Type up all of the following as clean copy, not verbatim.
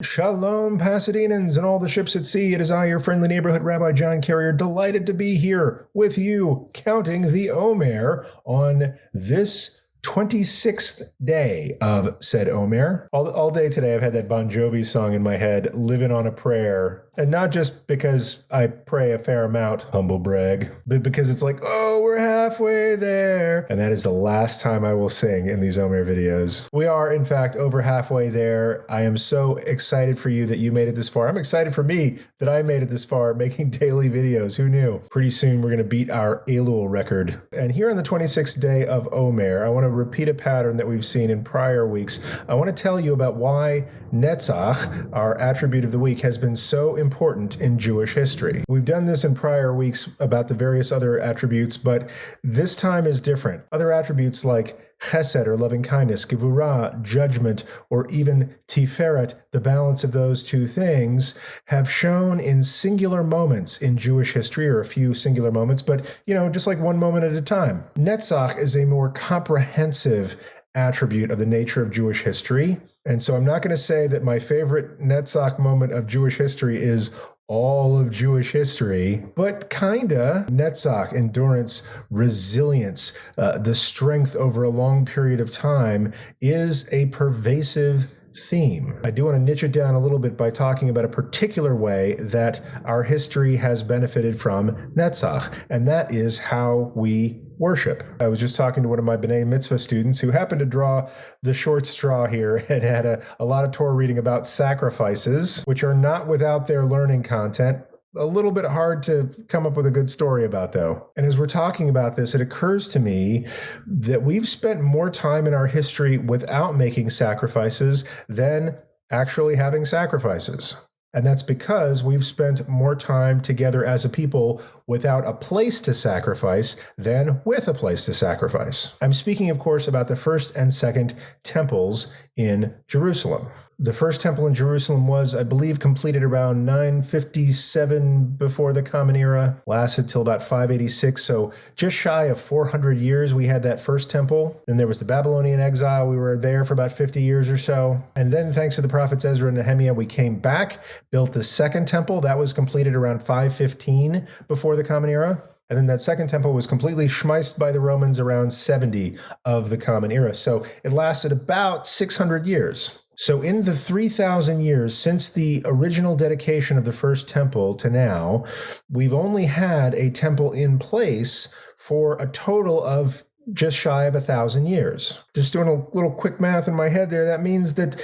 Shalom, Pasadenans and all the ships at sea. It is I, your friendly neighborhood Rabbi John Carrier, delighted to be here with you, counting the Omer on this 26th day of said Omer. All day today I've had that Bon Jovi song in my head, Living on a Prayer. And not just because I pray a fair amount, humble brag, but because it's like, oh, we're halfway there. And that is the last time I will sing in these Omer videos. We are, in fact, over halfway there. I am so excited for you that you made it this far. I'm excited for me that I made it this far, making daily videos. Who knew? Pretty soon we're going to beat our Elul record. And here on the 26th day of Omer, I want to repeat a pattern that we've seen in prior weeks. I want to tell you about why Netzach, our attribute of the week, has been so important in Jewish history. We've done this in prior weeks about the various other attributes, but this time is different. Other attributes like chesed, or loving kindness, gevurah, judgment, or even tiferet, the balance of those two things, have shown in singular moments in Jewish history, or a few singular moments, but, just like one moment at a time. Netzach is a more comprehensive attribute of the nature of Jewish history. And so I'm not going to say that my favorite Netzach moment of Jewish history is all of Jewish history, but kinda. Netzach, endurance, resilience, the strength over a long period of time is a pervasive theme. I do want to niche it down a little bit by talking about a particular way that our history has benefited from Netzach, and that is how we worship. I was just talking to one of my B'nai Mitzvah students who happened to draw the short straw here and had a lot of Torah reading about sacrifices, which are not without their learning content. A little bit hard to come up with a good story about, though. And as we're talking about this, it occurs to me that we've spent more time in our history without making sacrifices than actually having sacrifices. And that's because we've spent more time together as a people without a place to sacrifice than with a place to sacrifice. I'm speaking, of course, about the first and second temples in Jerusalem. The first temple in Jerusalem was, I believe, completed around 957 before the Common Era, lasted till about 586. So just shy of 400 years we had that first temple. Then there was the Babylonian exile. We were there for about 50 years or so. And then thanks to the prophets Ezra and Nehemiah, we came back, built the second temple. That was completed around 515 before the Common Era. And then that second temple was completely schmeiced by the Romans around 70 of the Common Era. So it lasted about 600 years. So in the 3,000 years since the original dedication of the first temple to now, we've only had a temple in place for a total of just shy of 1,000 years. Just doing a little quick math in my head there, that means that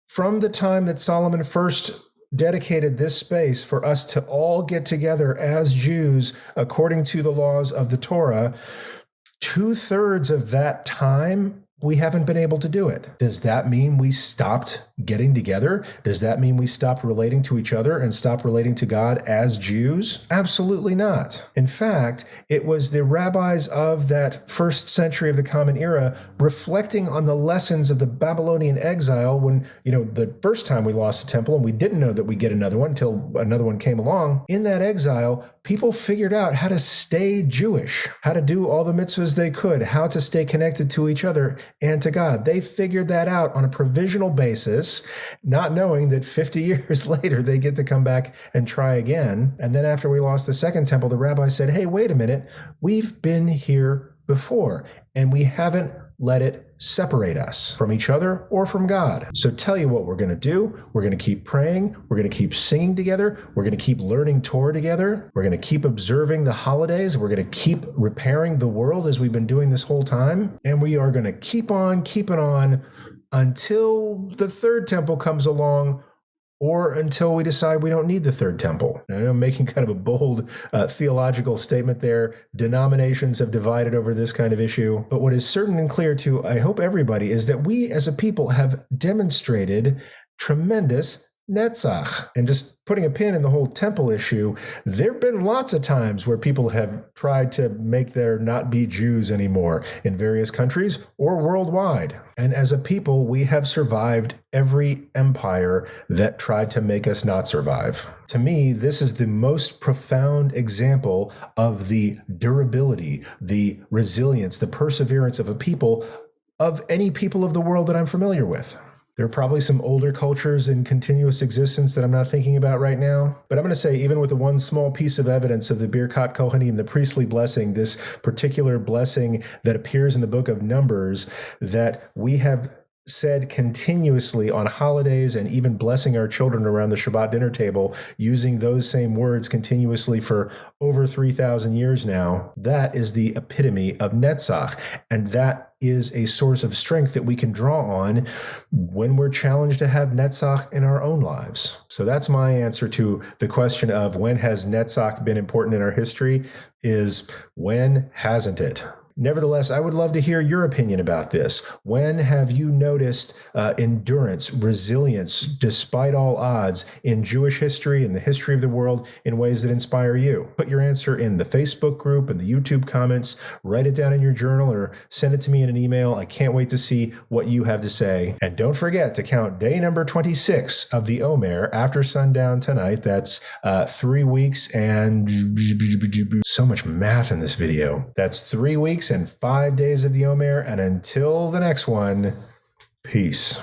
from the time that Solomon first dedicated this space for us to all get together as Jews according to the laws of the Torah, 2/3 of that time we haven't been able to do it. Does that mean we stopped getting together? Does that mean we stopped relating to each other and stopped relating to God as Jews? Absolutely not. In fact, it was the rabbis of that first century of the Common Era reflecting on the lessons of the Babylonian exile when, the first time we lost the temple and we didn't know that we'd get another one until another one came along. In that exile, people figured out how to stay Jewish, how to do all the mitzvahs they could, how to stay connected to each other and to God. They figured that out on a provisional basis, not knowing that 50 years later they get to come back and try again. And then after we lost the second temple, the rabbi said, hey, wait a minute, we've been here before and we haven't let it separate us from each other or from God. So tell you what we're going to do. We're going to keep praying. We're going to keep singing together. We're going to keep learning Torah together. We're going to keep observing the holidays. We're going to keep repairing the world as we've been doing this whole time. And we are going to keep on keeping on until the third temple comes along, or until we decide we don't need the third temple. And I'm making kind of a bold theological statement there. Denominations have divided over this kind of issue. But what is certain and clear to, I hope, everybody is that we as a people have demonstrated tremendous Netzach. And just putting a pin in the whole temple issue, there have been lots of times where people have tried to make there not be Jews anymore in various countries or worldwide. And as a people, we have survived every empire that tried to make us not survive. To me, this is the most profound example of the durability, the resilience, the perseverance of a people, of any people of the world that I'm familiar with. There are probably some older cultures in continuous existence that I'm not thinking about right now. But I'm going to say, even with the one small piece of evidence of the Birkat Kohanim, the priestly blessing, this particular blessing that appears in the book of Numbers, that we have said continuously on holidays and even blessing our children around the Shabbat dinner table, using those same words continuously for over 3,000 years now, that is the epitome of Netzach. And that is a source of strength that we can draw on when we're challenged to have Netzach in our own lives. So that's my answer to the question of when has Netzach been important in our history, is when hasn't it? Nevertheless, I would love to hear your opinion about this. When have you noticed endurance, resilience, despite all odds in Jewish history and the history of the world in ways that inspire you? Put your answer in the Facebook group and the YouTube comments. Write it down in your journal or send it to me in an email. I can't wait to see what you have to say. And don't forget to count day number 26 of the Omer after sundown tonight. That's 3 weeks and so much math in this video. That's 3 weeks and 5 days of the Omer, and until the next one, peace.